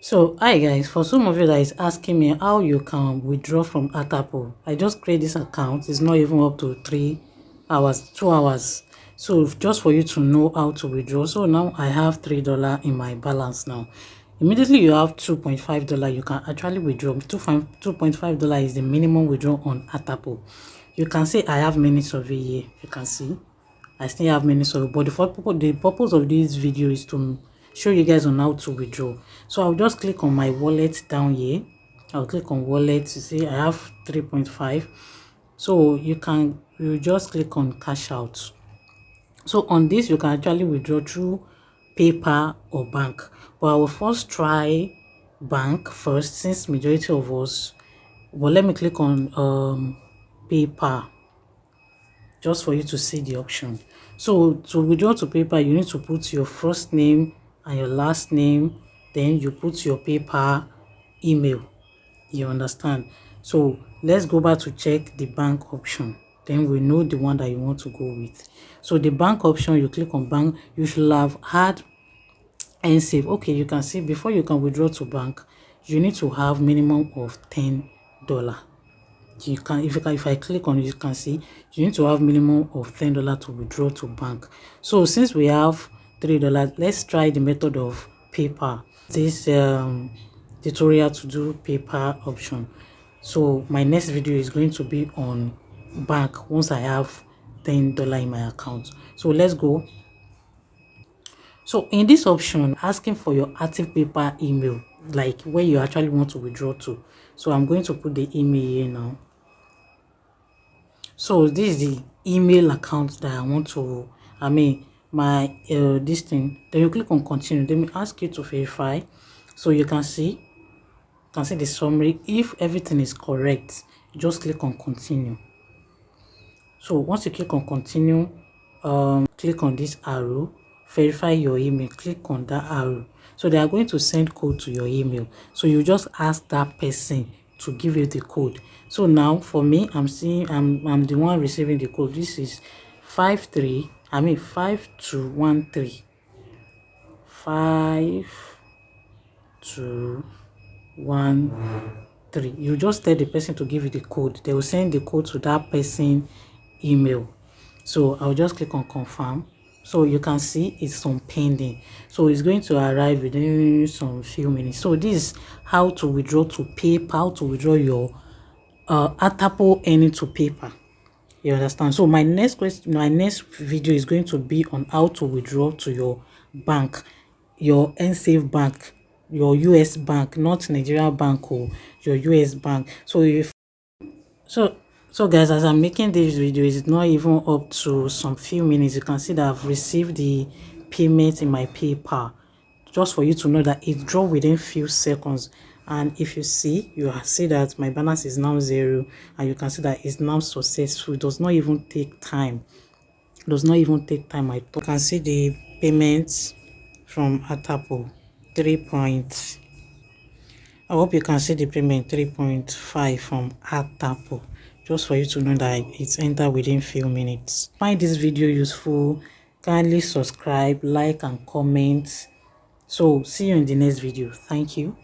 So hi guys, for some of you that is asking me how you can withdraw from Attapoll, I just create this account. It's not even up to 3 hours, 2 hours. So just for you to know how to withdraw. So now I have $3 in my balance now. Immediately you have $2.5, you can actually withdraw. $2.5 is the minimum withdrawal on Attapoll. You can see I have minutes of it here. You can see I still have minutes of it, but the purpose of this video is to show you guys on how to withdraw. So I'll just click on my wallet down here. I'll click on wallet to see I have 3.5. So you just click on cash out. So on this you can actually withdraw through PayPal or bank, but I will first try bank first since majority of us. But let me click on PayPal just for you to see the option. So to withdraw to PayPal, you need to put your first name and your last name, then you put your PayPal email. You understand? So let's go back to check the bank option, then we know the one that you want to go with. So the bank option, you click on bank. You should have had and save. Okay, you can see before you can withdraw to bank, you need to have minimum of $10. If I click on it, you can see you need to have minimum of $10 to withdraw to bank. So since we have $3, let's try the method of PayPal. This tutorial to do PayPal option. So my next video is going to be on bank once I have $10 in my account. So let's go. So in this option, asking for your active PayPal email, like where you actually want to withdraw to. So I'm going to put the email here now. So this is the email account that I want to, my this thing. Then you click on continue. Then we ask you to verify. So you can see the summary. If everything is correct, just click on continue. So once you click on continue, click on this arrow, verify your email, click on that arrow. So they are going to send code to your email. So you just ask that person to give you the code. So now for me, I'm the one receiving the code. This is 5213 5213. You just tell the person to give you the code. They will send the code to that person email. So I'll just click on confirm. So you can see it's on pending. So it's going to arrive within some few minutes. So this is how to withdraw to PayPal, to withdraw your Attapoll earning to PayPal. You understand? So my next video is going to be on how to withdraw to your bank, your NSAFE bank, your US bank, not Nigeria bank or your US bank. So so guys, as I'm making this video, it's not even up to some few minutes. You can see that I've received the payment in my PayPal, just for you to know that it draw within few seconds. And if you see, you see that my balance is now 0, and you can see that it's now successful. It does not even take time. It does not even take time. You can see the payments from Attapoll 3 point. I hope you can see the payment 3.5 from Attapoll, just for you to know that it's entered within few minutes. Find this video useful, kindly subscribe, like and comment. So see you in the next video. Thank you.